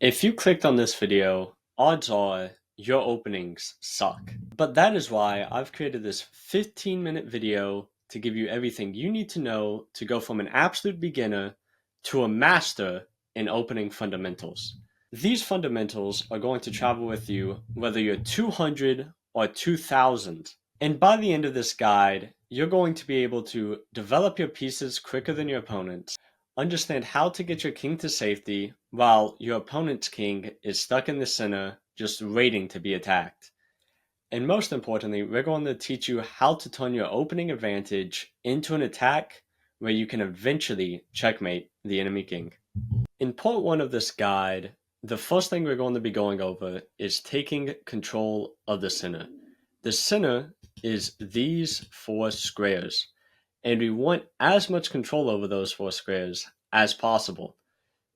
If you clicked on this video, odds are your openings suck. But that is why I've created this 15-minute video to give you everything you need to know to go from an absolute beginner to a master in opening fundamentals. These fundamentals are going to travel with you whether you're 200 or 2000. And by the end of this guide, you're going to be able to develop your pieces quicker than your opponents, understand how to get your king to safety while your opponent's king is stuck in the center just waiting to be attacked. And most importantly, we're going to teach you how to turn your opening advantage into an attack where you can eventually checkmate the enemy king. In part 1 of this guide, the first thing we're going to be going over is taking control of the center. The center is these 4 squares, and we want as much control over those 4 squares as possible.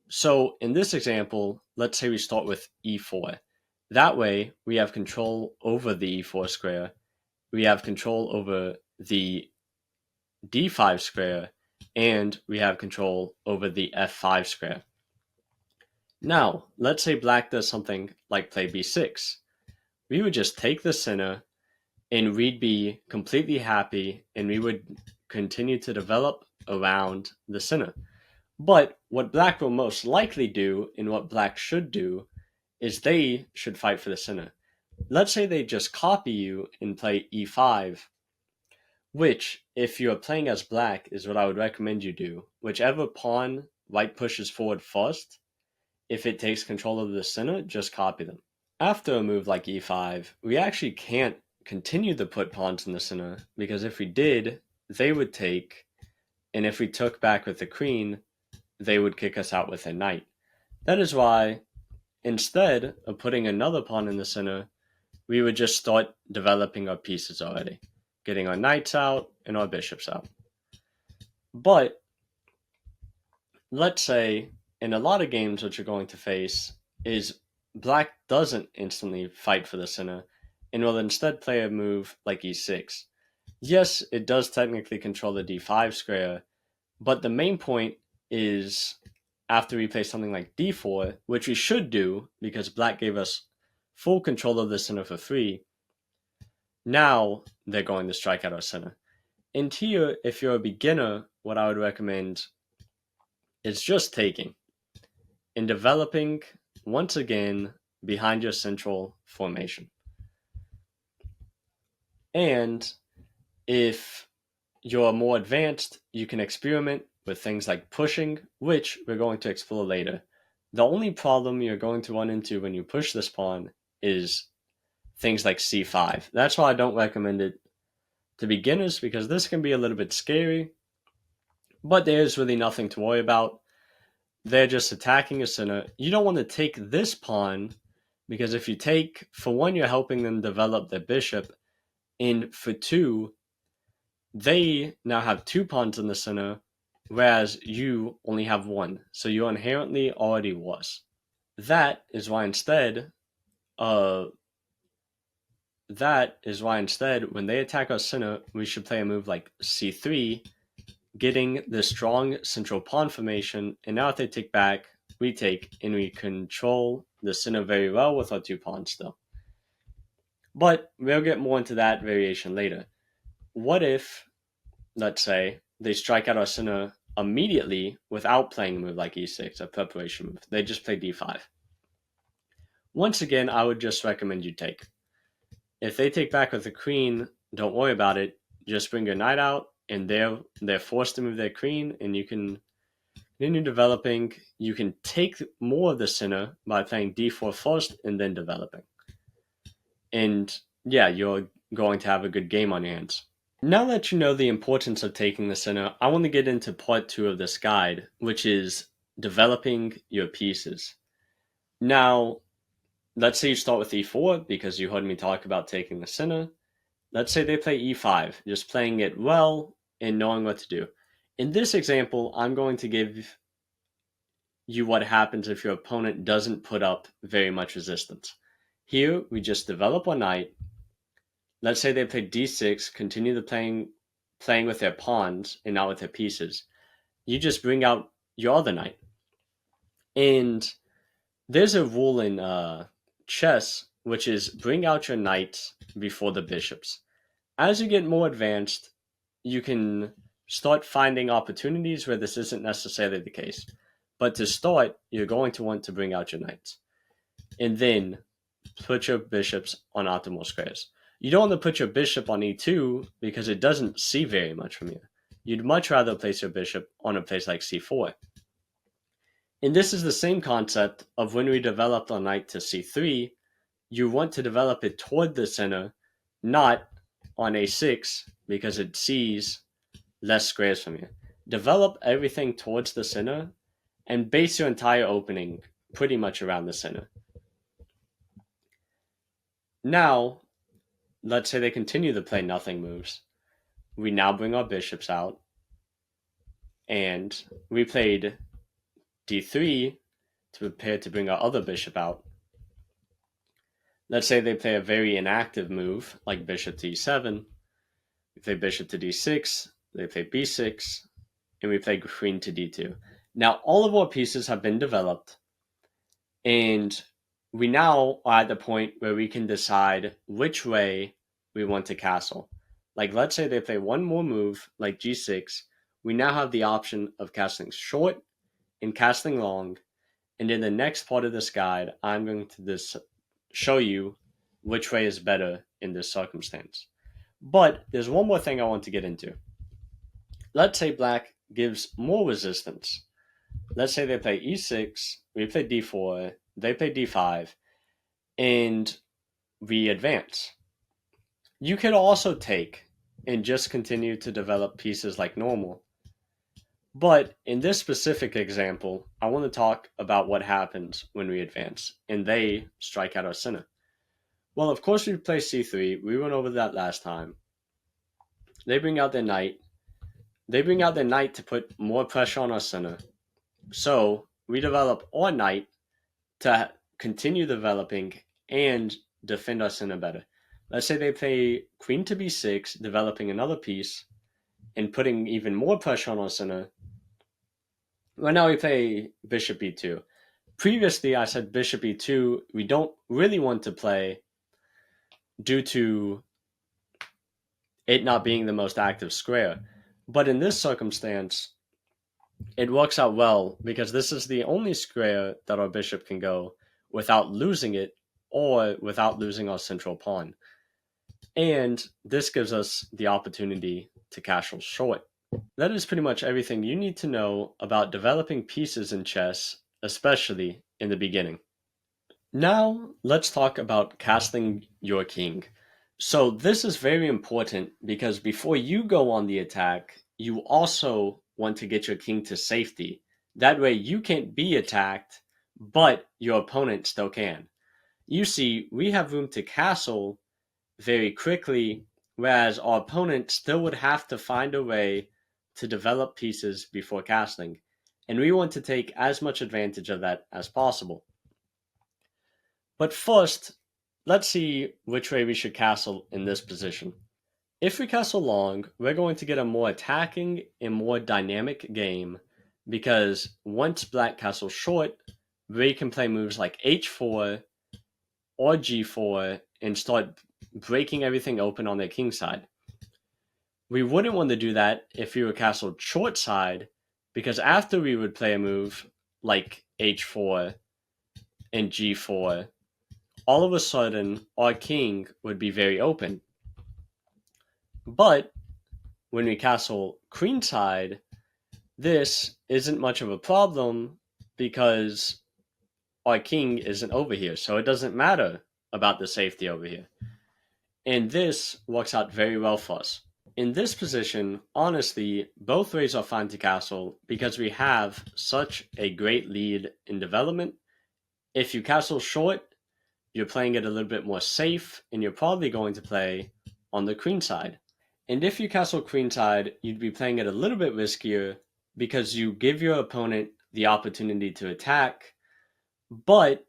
So in this example, let's say we start with e4. That way, we have control over the e4 square, we have control over the d5 square, and we have control over the f5 square. Now, let's say black does something like play b6. We would just take the center and we'd be completely happy and we would continue to develop around the center. But what black will most likely do and what black should do is they should fight for the center. Let's say they just copy you and play e5, which, if you're playing as black, is what I would recommend you do. Whichever pawn white pushes forward first, if it takes control of the center, just copy them. After a move like e5, we actually can't continue to put pawns in the center, because if we did, they would take, and if we took back with the queen, they would kick us out with a knight. That is why, instead of putting another pawn in the center, we would just start developing our pieces already, getting our knights out and our bishops out. But let's say in a lot of games what you're going to face is black doesn't instantly fight for the center and will instead play a move like e6. Yes, it does technically control the d5 square, but the main point is after we play something like d4, which we should do because black gave us full control of the center for free, now they're going to strike at our center. And here, if you're a beginner, what I would recommend is just taking and developing once again behind your central formation. And if you're more advanced, you can experiment with things like pushing, which we're going to explore later. The only problem you're going to run into when you push this pawn is things like c5. That's why I don't recommend it to beginners, because this can be a little bit scary, but there's really nothing to worry about. They're just attacking a center. You don't want to take this pawn, because if you take, for one, you're helping them develop their bishop, and for two, they now have 2 pawns in the center, whereas you only have 1, so you inherently already lost. That is why instead, when they attack our center, we should play a move like c3, getting the strong central pawn formation, and now if they take back, we take, and we control the center very well with our 2 pawns still. But we'll get more into that variation later. What if, let's say, they strike out our center immediately without playing a move like e6, a preparation move? They just play d5. Once again, I would just recommend you take. If they take back with the queen, don't worry about it. Just bring your knight out, and they're forced to move their queen, and you can continue developing. You can take more of the center by playing d4 first and then developing. And yeah, you're going to have a good game on your hands. Now that you know the importance of taking the center, I want to get into part 2 of this guide, which is developing your pieces. Now, let's say you start with e4 because you heard me talk about taking the center. Let's say they play e5, just playing it well and knowing what to do. In this example, I'm going to give you what happens if your opponent doesn't put up very much resistance. Here, we just develop our knight. Let's say they play d6, continue the playing with their pawns and not with their pieces. You just bring out your other knight. And There's a rule in chess, which is bring out your knights before the bishops. As you get more advanced, you can start finding opportunities where this isn't necessarily the case. But to start, you're going to want to bring out your knights. And then put your bishops on optimal squares. You don't want to put your bishop on e2 because it doesn't see very much from you. You'd much rather place your bishop on a place like c4. And this is the same concept of when we developed our knight to c3. You want to develop it toward the center, not on a6 because it sees less squares from you. Develop everything towards the center and base your entire opening pretty much around the center. Now, let's say they continue to play nothing moves. We now bring our bishops out, and we played d3 to prepare to bring our other bishop out. Let's say they play a very inactive move, like bishop to e7. We play bishop to d6, they play b6, and we play queen to d2. Now, all of our pieces have been developed, and we now are at the point where we can decide which way we want to castle. Like, let's say they play one more move, like g6. We now have the option of castling short and castling long. And in the next part of this guide, I'm going to show you which way is better in this circumstance. But there's one more thing I want to get into. Let's say black gives more resistance. Let's say they play e6, we play d4, they play d5, and we advance. You could also take and just continue to develop pieces like normal. But in this specific example, I want to talk about what happens when we advance and they strike at our center. Well, of course, we play c3. We went over that last time. They bring out their knight. They bring out their knight to put more pressure on our center. So we develop our knight to continue developing and defend our center better. Let's say they play queen to b6, developing another piece and putting even more pressure on our center. Well, now we play bishop e2. Previously, I said bishop e2 we don't really want to play due to it not being the most active square. But in this circumstance, it works out well because this is the only square that our bishop can go without losing it or without losing our central pawn. And this gives us the opportunity to castle short. That is pretty much everything you need to know about developing pieces in chess, especially in the beginning. Now, let's talk about castling your king. So this is very important because before you go on the attack, you also want to get your king to safety. That way you can't be attacked, but your opponent still can. You see, we have room to castle very quickly, whereas our opponent still would have to find a way to develop pieces before castling, and we want to take as much advantage of that as possible. But first, let's see which way we should castle in this position. If we castle long, we're going to get a more attacking and more dynamic game because once black castles short, we can play moves like h4 or g4 and start breaking everything open on their king side. We wouldn't want to do that if we were castled short side because after we would play a move like h4 and g4, all of a sudden our king would be very open. But when we castle queenside, this isn't much of a problem because our king isn't over here, so it doesn't matter about the safety over here. And this works out very well for us. In this position, honestly, both ways are fine to castle because we have such a great lead in development. If you castle short, you're playing it a little bit more safe, and you're probably going to play on the queen side. And if you castle queenside, you'd be playing it a little bit riskier because you give your opponent the opportunity to attack, but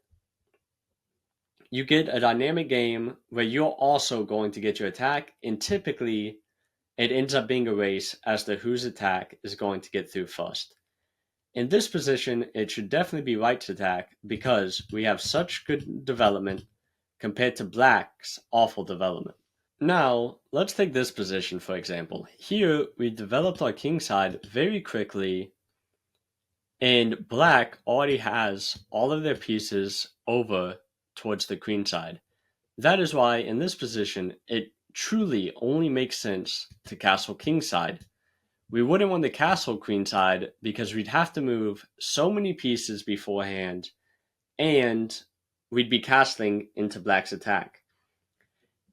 you get a dynamic game where you're also going to get your attack, and typically it ends up being a race as to whose attack is going to get through first. In this position, it should definitely be White's attack because we have such good development compared to Black's awful development. Now, let's take this position for example. Here, we developed our king side very quickly, and Black already has all of their pieces over towards the queen side. That is why, in this position, it truly only makes sense to castle king side. We wouldn't want the castle queen side because we'd have to move so many pieces beforehand, and we'd be castling into Black's attack.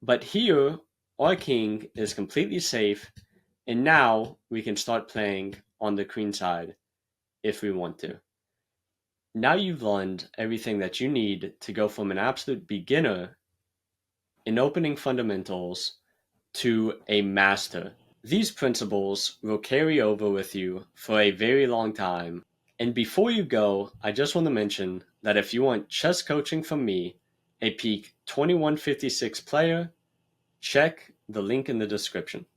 But here, our king is completely safe, and now we can start playing on the queen side if we want to. Now you've learned everything that you need to go from an absolute beginner in opening fundamentals to a master. These principles will carry over with you for a very long time. And before you go, I just want to mention that if you want chess coaching from me, a peak 2156 player, check the link in the description.